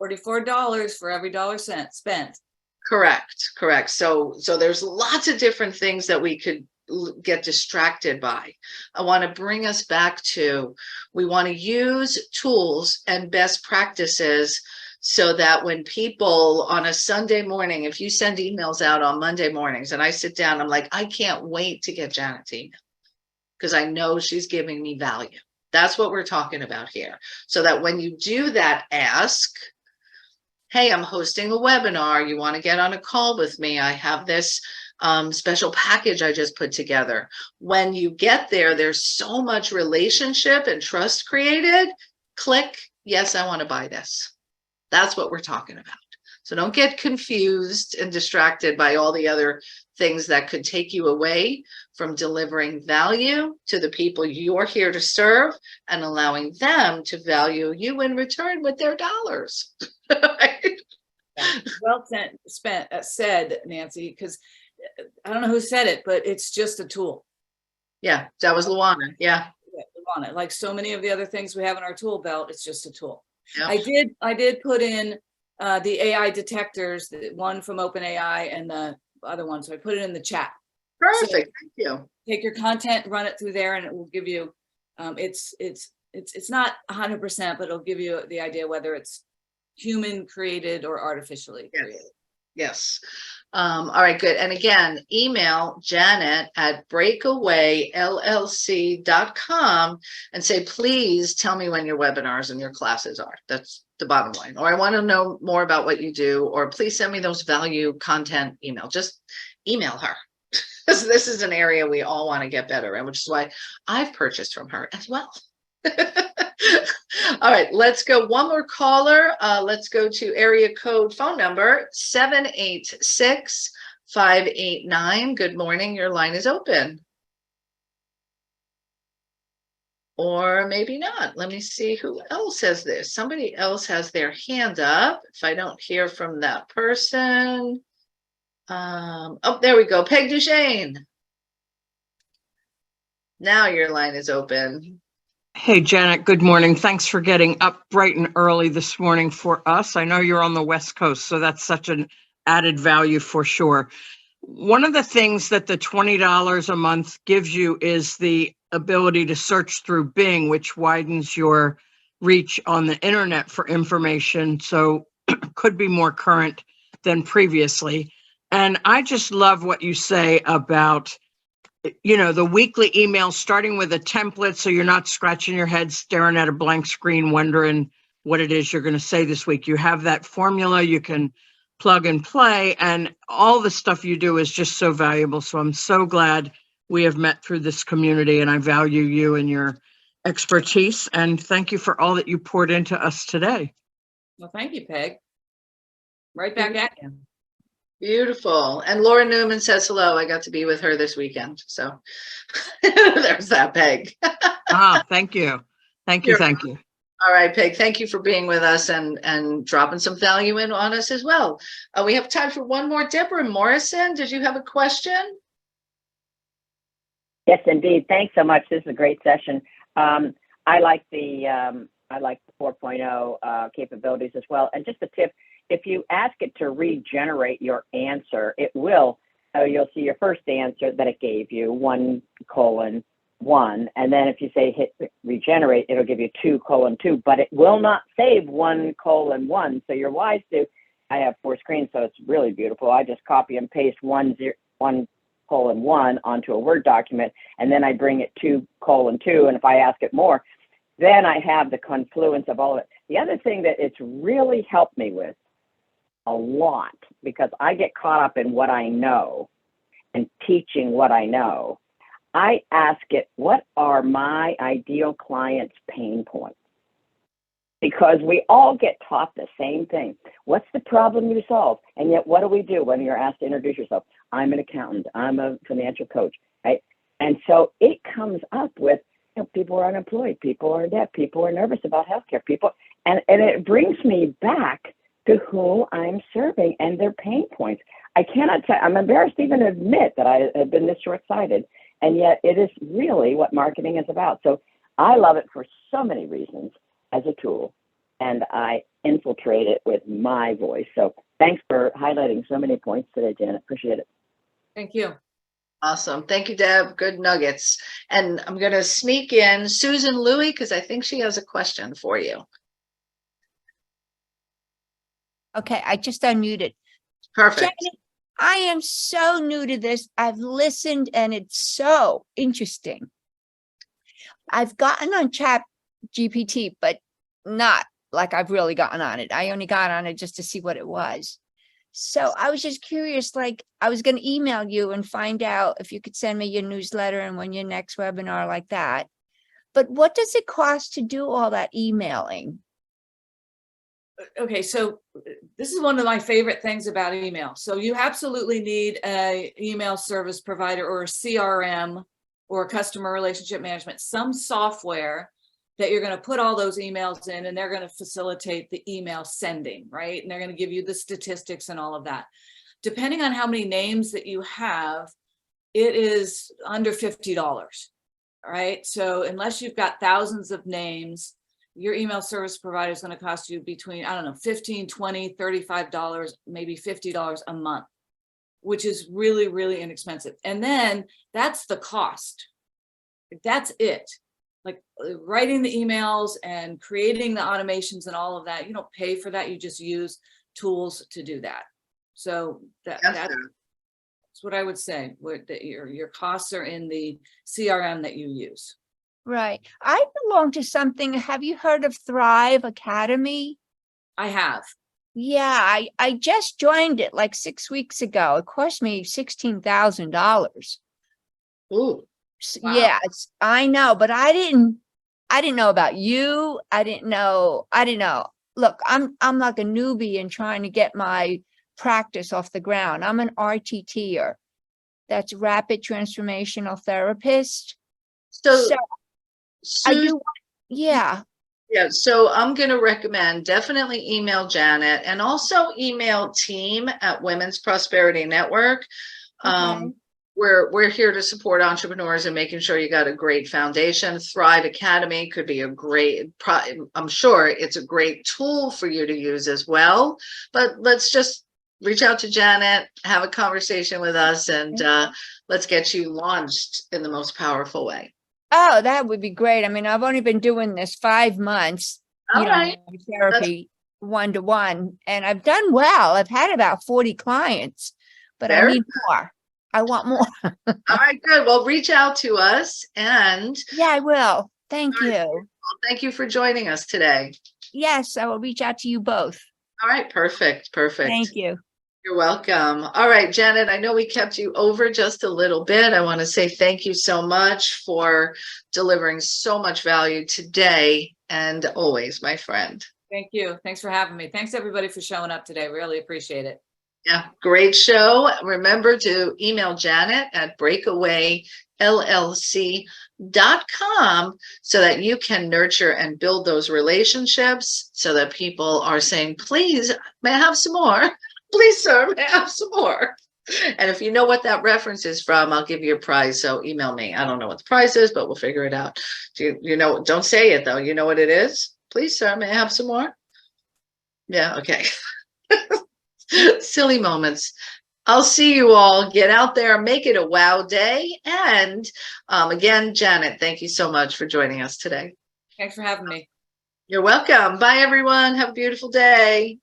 A: $44 for every dollar spent.
B: Correct. So there's lots of different things that we could get distracted by. I want to bring us back to, we want to use tools and best practices so that when people on a Sunday morning, if you send emails out on Monday mornings and I sit down, I'm like, I can't wait to get Janet's email because I know she's giving me value. That's what we're talking about here. So that when you do that ask, hey, I'm hosting a webinar. You want to get on a call with me? I have this special package I just put together. When you get there, there's so much relationship and trust created. Click, yes, I want to buy this. That's what we're talking about. So don't get confused and distracted by all the other things that could take you away from delivering value to the people you're here to serve and allowing them to value you in return with their dollars. Right?
A: Well said, Nancy, because I don't know who said it, but it's just a tool.
B: Yeah, that was Luana. Yeah.
A: Luana, like so many of the other things we have in our tool belt, it's just a tool.
B: Yeah.
A: I did put in the AI detectors, the one from OpenAI and the other one. So I put it in the chat.
B: Perfect.
A: So
B: thank you.
A: take your content, run it through there, and it will give you, it's not 100%, but it'll give you the idea whether it's human created or artificially created.
B: Yes. All right, good. And again, email Janet at breakawayllc.com and say, please tell me when your webinars and your classes are. That's the bottom line. Or I want to know more about what you do, or please send me those value content email. Just email her. This is an area we all want to get better in, which is why I've purchased from her as well. All right, let's go. One more caller. Let's go to area code phone number 786-589. Good morning. Your line is open. Or maybe not. Let me see who else has this. Somebody else has their hand up. If I don't hear from that person. Oh, there we go. Peg Duchesne. Now your line is open.
J: Hey, Janet, good morning. Thanks for getting up bright and early this morning for us. I know you're on the West Coast, so that's such an added value for sure. One of the things that the $20 a month gives you is the ability to search through Bing, which widens your reach on the internet for information, so could be more current than previously. And I just love what you say about, you know, the weekly emails starting with a template, so you're not scratching your head staring at a blank screen wondering what it is you're going to say this week. You have that formula, you can plug and play, and all the stuff you do is just so valuable. So I'm so glad we have met through this community, and I value you and your expertise, and thank you for all that you poured into us today.
A: Well, thank you, Peg. Right back at you.
B: Beautiful. And Laura Newman says hello. I got to be with her this weekend. So there's that, Peg.
J: Thank you. Thank you. Thank you.
B: All right, Peg, thank you for being with us and dropping some value in on us as well. We have time for one more. Deborah Morrison, did you have a question?
K: Yes, indeed. Thanks so much. This is a great session. I like the 4.0 capabilities as well. And just a tip, if you ask it to regenerate your answer, it will. So you'll see your first answer that it gave you, 1:1. And then if you say hit regenerate, it'll give you 2:2, but it will not save 1:1. So you're wise to, I have 4 screens, so it's really beautiful. I just copy and paste 1:1 onto a Word document, and then I bring it 2:2. And if I ask it more, then I have the confluence of all of it. The other thing that it's really helped me with a lot, because I get caught up in what I know and teaching what I know, I ask it, what are my ideal clients' pain points? Because we all get taught the same thing. What's the problem you solve? And yet, what do we do when you're asked to introduce yourself? I'm an accountant. I'm a financial coach, right? And so it comes up with, you know, people are unemployed, people are in debt, people are nervous about healthcare, people, and it brings me back to who I'm serving and their pain points. I cannot tell, I'm embarrassed to even admit that I have been this short-sighted, and yet it is really what marketing is about. So I love it for so many reasons as a tool, and I infiltrate it with my voice. So thanks for highlighting so many points today, Janet. Appreciate it.
A: Thank you.
B: Awesome. Thank you, Deb. Good nuggets. And I'm going to sneak in Susan Louie, because I think she has a question for you.
C: Okay, I just unmuted.
B: Perfect.
C: Janet, I am so new to this. I've listened and it's so interesting. I've gotten on Chat GPT, but not like I've really gotten on it. I only got on it just to see what it was. So I was just curious, like I was going to email you and find out if you could send me your newsletter and when your next webinar like that. But what does it cost to do all that emailing?
A: Okay, so this is one of my favorite things about email. So you absolutely need a email service provider or a CRM or customer relationship management, some software that you're going to put all those emails in, and they're going to facilitate the email sending, right? And they're going to give you the statistics and all of that. Depending on how many names that you have, it is under $50, right? So unless you've got thousands of names, your email service provider is going to cost you between, I don't know, $15, $20, $35, maybe $50 a month, which is really, really inexpensive. And then that's the cost. That's it. Like writing the emails and creating the automations and all of that, you don't pay for that. You just use tools to do that. So that's what I would say. That your costs are in the CRM that you use.
C: Right. I belong to something. Have you heard of Thrive Academy?
A: I have.
C: Yeah, I just joined it like 6 weeks ago. It cost me $16,000.
B: Ooh.
C: Wow. Yeah, I know, but I didn't know about you. I didn't know. Look, I'm like a newbie in trying to get my practice off the ground. I'm an RTTer. That's rapid transformational therapist. So I do, yeah.
B: Yeah, so I'm going to recommend definitely email Janet and also email team at Women's Prosperity Network.
C: Okay.
B: We're here to support entrepreneurs and making sure you got a great foundation. Thrive Academy could be a great, I'm sure it's a great tool for you to use as well. But let's just reach out to Janet, have a conversation with us, and let's get you launched in the most powerful way.
C: Oh, that would be great. I mean, I've only been doing this 5 months, therapy one-to-one, and I've done well. I've had about 40 clients, but I need more. I want more.
B: All right, good. Well, reach out to us and.
C: Yeah, I will. Thank you.
B: Well, thank you for joining us today.
C: Yes, I will reach out to you both.
B: All right, perfect.
C: Thank you.
B: You're welcome. All right, Janet, I know we kept you over just a little bit. I want to say thank you so much for delivering so much value today and always, my friend.
A: Thank you. Thanks for having me. Thanks everybody for showing up today. Really appreciate it.
B: Yeah, great show. Remember to email Janet at breakawayllc.com so that you can nurture and build those relationships so that people are saying, please, may I have some more? Please, sir, may I have some more? And if you know what that reference is from, I'll give you a prize. So email me. I don't know what the prize is, but we'll figure it out. You know, don't say it though. You know what it is? Please, sir, may I have some more? Yeah, okay. Silly moments. I'll see you all. Get out there, make it a wow day. And again, Janet, thank you so much for joining us today.
A: Thanks for having me.
B: You're welcome. Bye, everyone. Have a beautiful day.